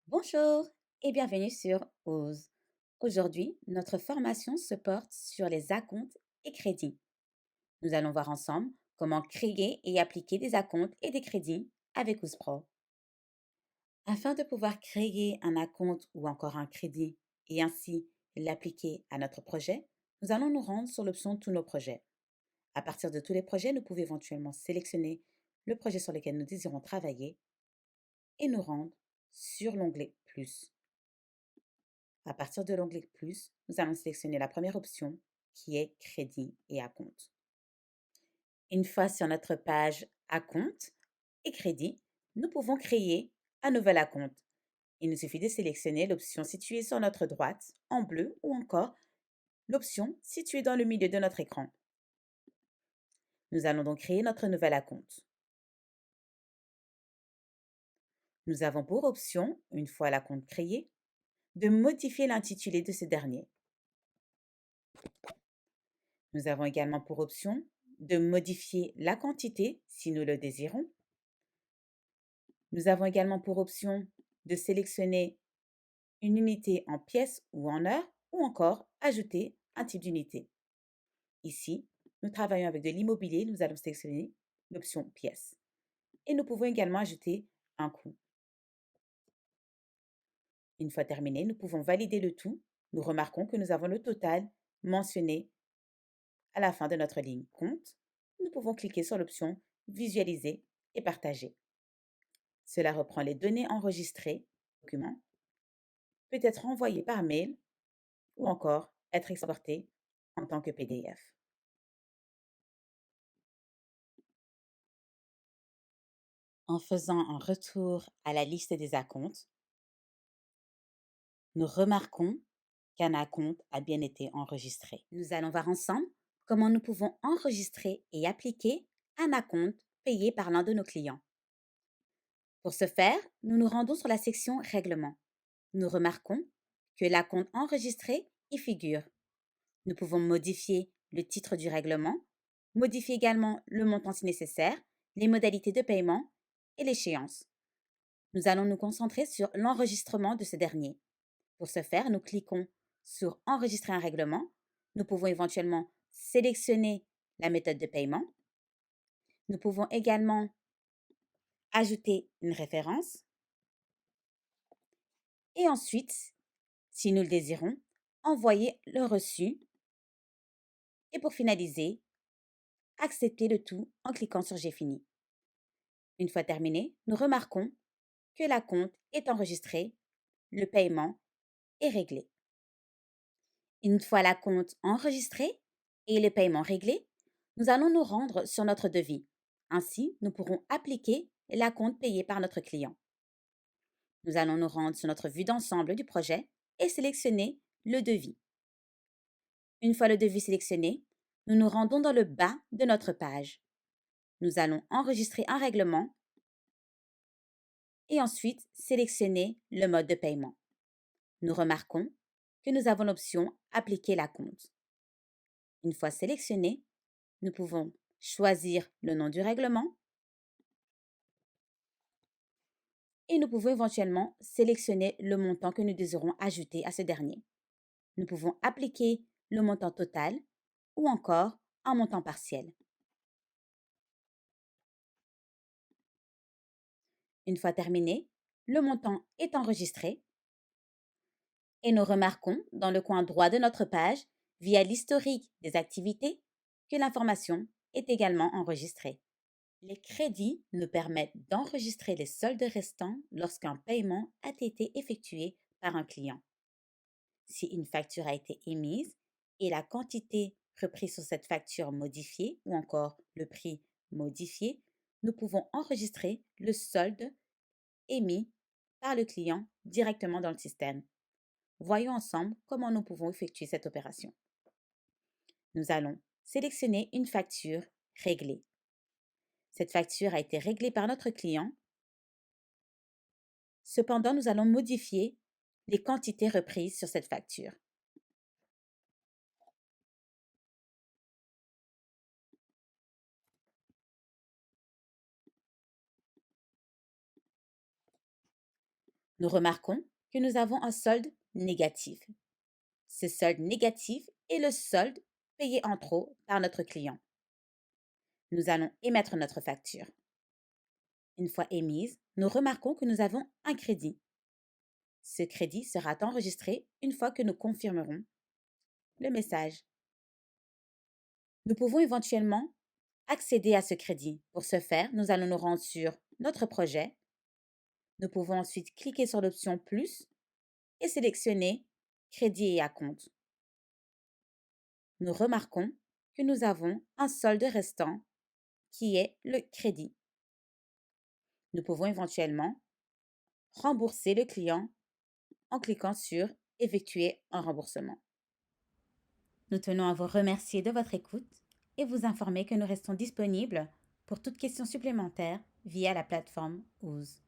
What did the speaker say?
Bonjour et bienvenue sur OSE. Aujourd'hui, notre formation se porte sur les acomptes et crédits. Nous allons voir ensemble comment créer et appliquer des acomptes et des crédits avec OSE Pro. Afin de pouvoir créer un acompte ou encore un crédit et ainsi l'appliquer à notre projet, nous allons nous rendre sur l'option Tous nos projets. À partir de tous les projets, nous pouvons éventuellement sélectionner le projet sur lequel nous désirons travailler et nous rendre sur l'onglet Plus. À partir de l'onglet Plus, nous allons sélectionner la première option qui est Crédit et acompte. Une fois sur notre page Acompte et Crédit, nous pouvons créer un nouvel acompte. Il nous suffit de sélectionner l'option située sur notre droite en bleu ou encore l'option située dans le milieu de notre écran. Nous allons donc créer notre nouvel acompte. Nous avons pour option, une fois l'acompte créé, de modifier l'intitulé de ce dernier. Nous avons également pour option de modifier la quantité si nous le désirons. Nous avons également pour option de sélectionner une unité en pièces ou en heures ou encore ajouter un type d'unité. Ici, nous travaillons avec de l'immobilier, nous allons sélectionner l'option pièces. Et nous pouvons également ajouter un coût. Une fois terminé, nous pouvons valider le tout. Nous remarquons que nous avons le total mentionné à la fin de notre ligne compte. Nous pouvons cliquer sur l'option visualiser et partager. Cela reprend les données enregistrées, document, peut être envoyé par mail ou encore être exporté en tant que PDF. En faisant un retour à la liste des acomptes, nous remarquons qu'un acompte a bien été enregistré. Nous allons voir ensemble comment nous pouvons enregistrer et appliquer un acompte payé par l'un de nos clients. Pour ce faire, nous nous rendons sur la section Règlement. Nous remarquons que l'acompte enregistré y figure. Nous pouvons modifier le titre du règlement, modifier également le montant si nécessaire, les modalités de paiement et l'échéance. Nous allons nous concentrer sur l'enregistrement de ce dernier. Pour ce faire, nous cliquons sur Enregistrer un règlement. Nous pouvons éventuellement sélectionner la méthode de paiement. Nous pouvons également ajouter une référence et ensuite, si nous le désirons, envoyer le reçu et pour finaliser, accepter le tout en cliquant sur J'ai fini. Une fois terminé, nous remarquons que l'acompte est enregistré, le paiement est réglé. Une fois l'acompte enregistré et le paiement réglé, nous allons nous rendre sur notre devis. Ainsi, nous pourrons appliquer l'acompte payé par notre client. Nous allons nous rendre sur notre vue d'ensemble du projet et sélectionner le devis. Une fois le devis sélectionné, nous nous rendons dans le bas de notre page. Nous allons enregistrer un règlement et ensuite sélectionner le mode de paiement. Nous remarquons que nous avons l'option Appliquer l'acompte. Une fois sélectionné, nous pouvons choisir le nom du règlement et nous pouvons éventuellement sélectionner le montant que nous désirons ajouter à ce dernier. Nous pouvons appliquer le montant total ou encore un montant partiel. Une fois terminé, le montant est enregistré et nous remarquons dans le coin droit de notre page, via l'historique des activités, que l'information est également enregistrée. Les crédits nous permettent d'enregistrer les soldes restants lorsqu'un paiement a été effectué par un client. Si une facture a été émise et la quantité reprise sur cette facture modifiée ou encore le prix modifié, nous pouvons enregistrer le solde émis par le client directement dans le système. Voyons ensemble comment nous pouvons effectuer cette opération. Nous allons sélectionner une facture réglée. Cette facture a été réglée par notre client. Cependant, nous allons modifier les quantités reprises sur cette facture. Nous remarquons que nous avons un solde négatif. Ce solde négatif est le solde payé en trop par notre client. Nous allons émettre notre facture. Une fois émise, nous remarquons que nous avons un crédit. Ce crédit sera enregistré une fois que nous confirmerons le message. Nous pouvons éventuellement accéder à ce crédit. Pour ce faire, nous allons nous rendre sur notre projet. Nous pouvons ensuite cliquer sur l'option Plus et sélectionner Crédit et acompte. Nous remarquons que nous avons un solde restant qui est le crédit. Nous pouvons éventuellement rembourser le client en cliquant sur Effectuer un remboursement. Nous tenons à vous remercier de votre écoute et vous informer que nous restons disponibles pour toute question supplémentaire via la plateforme OOZ.